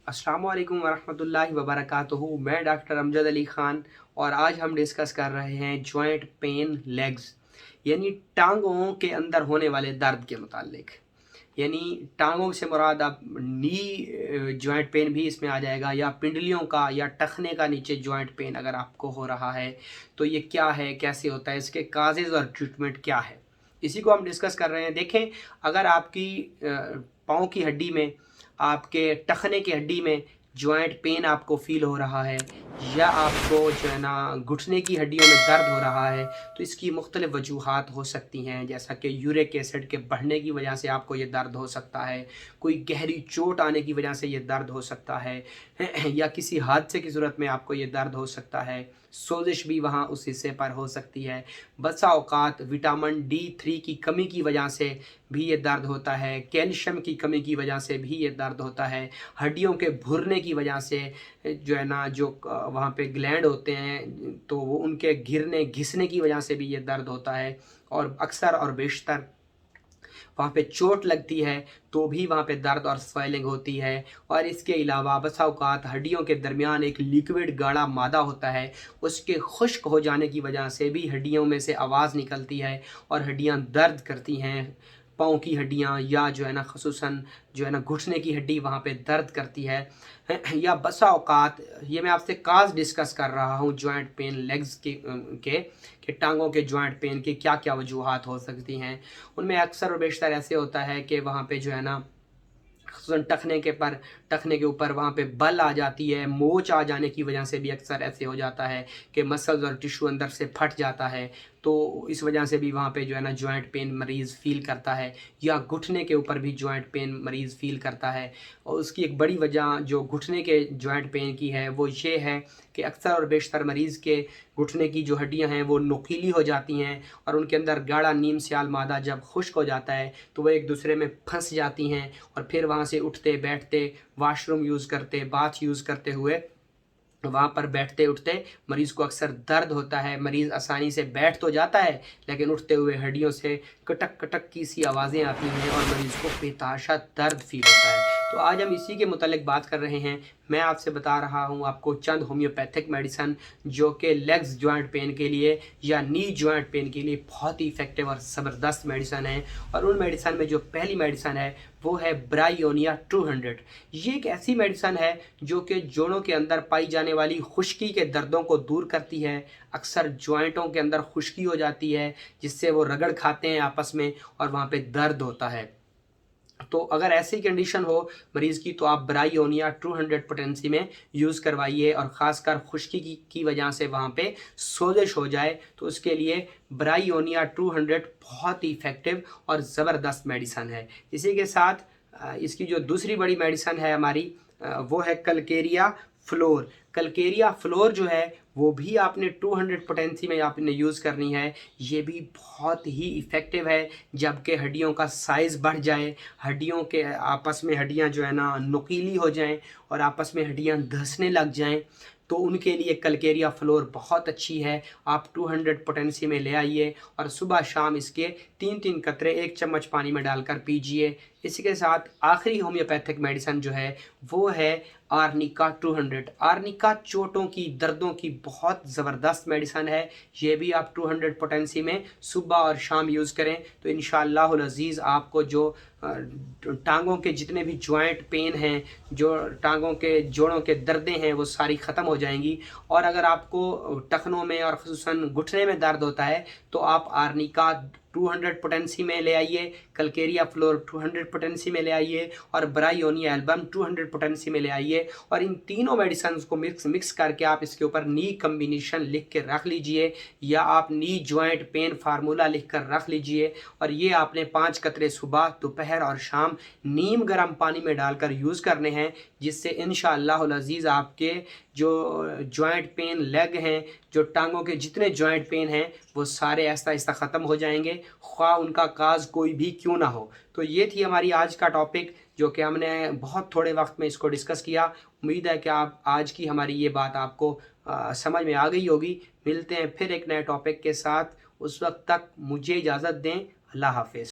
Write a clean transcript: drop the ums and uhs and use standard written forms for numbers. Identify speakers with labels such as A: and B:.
A: अस्सलाम वालेकुम वरहमतुल्लाहि वबरकातुहू। मैं डॉक्टर अमजद अली ख़ान और आज हम डिस्कस कर रहे हैं जॉइंट पेन लेग्स, यानी टांगों के अंदर होने वाले दर्द के मुतालिक। यानी टांगों से मुराद अब नी जॉइंट पेन भी इसमें आ जाएगा, या पिंडलियों का या टखने का नीचे जॉइंट पेन अगर आपको हो रहा है तो ये क्या है, कैसे होता है, इसके काजेज़ और ट्रीटमेंट क्या है, इसी को हम डिस्कस कर रहे हैं। देखें, अगर आपकी पाँव की हड्डी में, आपके टखने की हड्डी में जॉइंट पेन आपको फील हो रहा है, या आपको जो है ना घुटने की हड्डियों में दर्द हो रहा है, तो इसकी मुख्तलिफ वजूहात हो सकती हैं। जैसा कि यूरिक एसिड के बढ़ने की वजह से आपको ये दर्द हो सकता है, कोई गहरी चोट आने की वजह से ये दर्द हो सकता है, या किसी हादसे की सूरत में आपको ये दर्द हो सकता है। सोजिश भी वहाँ उस हिस्से पर हो सकती है। बसा औकात विटामिन D3 की कमी की वजह से भी ये दर्द होता है, कैल्शियम की कमी की वजह से भी ये दर्द होता है, हड्डियों के भुरने की वजह से जो है ना, जो वहाँ पे ग्लैंड होते हैं तो वो उनके गिरने घिसने की वजह से भी ये दर्द होता है। और अक्सर और बेशतर वहाँ पे चोट लगती है तो भी वहाँ पे दर्द और स्वेलिंग होती है। और इसके अलावा बसा औकात हड्डियों के दरमियान एक लिक्विड गाढ़ा मादा होता है, उसके खुश्क हो जाने की वजह से भी हड्डियों में से आवाज़ निकलती है और हड्डियाँ दर्द करती हैं। पाँव की हड्डियाँ या जो है ना खसूसन जो है ना घुटने की हड्डी वहाँ पे दर्द करती है। या बसा औकात, ये मैं आपसे काज डिस्कस कर रहा हूँ जॉइंट पेन लेग्स के टांगों के जॉइंट पेन के क्या क्या वजूहात हो सकती हैं। उनमें अक्सर और बेशतर ऐसे होता है कि वहाँ पे जो है ना टखने के ऊपर वहाँ पे बल आ जाती है, मोच आ जाने की वजह से भी अक्सर ऐसे हो जाता है कि मसल्स और टिश्यू अंदर से फट जाता है, तो इस वजह से भी वहाँ पे जो है ना जॉइंट पेन मरीज़ फ़ील करता है। या घुटने के ऊपर भी जॉइंट पेन मरीज़ फ़ील करता है। और उसकी एक बड़ी वजह जो घुटने के जॉइंट पेन की है वो ये है कि अक्सर और बेशतर मरीज़ के घुटने की जो हड्डियाँ हैं वो नुकीली हो जाती हैं, और उनके अंदर गाढ़ा नीम स्याल मादा जब खुश्क हो जाता है तो वो एक दूसरे में फंस जाती हैं, और फिर वहाँ से उठते बैठते, वाशरूम यूज़ करते, बाथ यूज़ करते हुए वहाँ पर बैठते उठते मरीज़ को अक्सर दर्द होता है। मरीज़ आसानी से बैठ तो जाता है लेकिन उठते हुए हड्डियों से कटक कटक की सी आवाज़ें आती हैं और मरीज़ को बेतहाशा दर्द फील होता है। तो आज हम इसी के मुतालिक बात कर रहे हैं। मैं आपसे बता रहा हूँ आपको चंद होम्योपैथिक मेडिसन जो कि लेग्स जॉइंट पेन के लिए या नी जॉइंट पेन के लिए बहुत ही इफ़ेक्टिव और ज़बरदस्त मेडिसन है। और उन मेडिसन में जो पहली मेडिसन है वो है ब्रायोनिया 200। ये एक ऐसी मेडिसन है जो कि जोड़ों के अंदर पाई जाने वाली खुश्की के दर्दों को दूर करती है। अक्सर जॉइंटों के अंदर खुश्की हो जाती है जिससे वो रगड़ खाते हैं आपस में और वहाँ पे दर्द होता है। तो अगर ऐसी कंडीशन हो मरीज़ की तो आप ब्रायोनिया 200 पोटेंसी में यूज़ करवाइए, और ख़ासकर खुश्की की वजह से वहाँ पे सोजिश हो जाए तो उसके लिए ब्रायोनिया 200 बहुत ही इफ़ेक्टिव और ज़बरदस्त मेडिसन है। इसी के साथ इसकी जो दूसरी बड़ी मेडिसन है हमारी वो है कलकेरिया फ्लोर। कलकेरिया फ्लोर जो है वो भी आपने 200 पोटेंसी में आपने यूज़ करनी है। ये भी बहुत ही इफ़ेक्टिव है जबकि हड्डियों का साइज़ बढ़ जाए, हड्डियों के आपस में हड्डियां जो है ना नुकीली हो जाएं और आपस में हड्डियां धंसने लग जाएं, तो उनके लिए कलकेरिया फ्लोर बहुत अच्छी है। आप 200 पोटेंसी में ले आइए और सुबह शाम इसके 3-3 कतरे 1 चम्मच पानी में डालकर पीजिए। इसी के साथ आखिरी होम्योपैथिक मेडिसन जो है वो है आर्निका 200। आर्निका चोटों की, दर्दों की बहुत ज़बरदस्त मेडिसन है। ये भी आप 200 पोटेंसी में सुबह और शाम यूज़ करें तो इंशाअल्लाहुल अज़ीज़ आपको जो टांगों के जितने भी जॉइंट पेन हैं, जो टांगों के जोड़ों के दर्दें हैं वो सारी ख़त्म हो जाएंगी। और अगर आपको टखनों में और ख़ुसूसन घुटने में दर्द होता है तो आप आर्निका 200 पोटेंसी में ले आइए, कलकेरिया फ्लोर 200 पोटेंसी में ले आइए और ब्रायोनिया एल्बम 200 पोटेंसी में ले आइए। और इन तीनों मेडिसिन को मिक्स करके आप इसके ऊपर नी कम्बिनेशन लिख के रख लीजिए, या आप नी जॉइंट पेन फार्मूला लिख कर रख लीजिए। और ये आपने 5 कतरे सुबह, दोपहर और शाम नीम गर्म पानी में डालकर यूज़ करने हैं, जिससे इंशाअल्लाहुल अज़ीज़ आपके जो जॉइंट पेन लेग हैं, जो टांगों के जितने जॉइंट पेन हैं वो सारे आहिस्ता आहिस्ता ख़त्म हो जाएंगे, ख्वाह उनका काज कोई भी क्यों ना हो। तो ये थी हमारी आज का टॉपिक जो कि हमने बहुत थोड़े वक्त में इसको डिस्कस किया। उम्मीद है कि आप आज की हमारी ये बात आपको समझ में आ गई होगी। मिलते हैं फिर एक नए टॉपिक के साथ, उस वक्त तक मुझे इजाज़त दें। अल्लाह हाफ़िज़।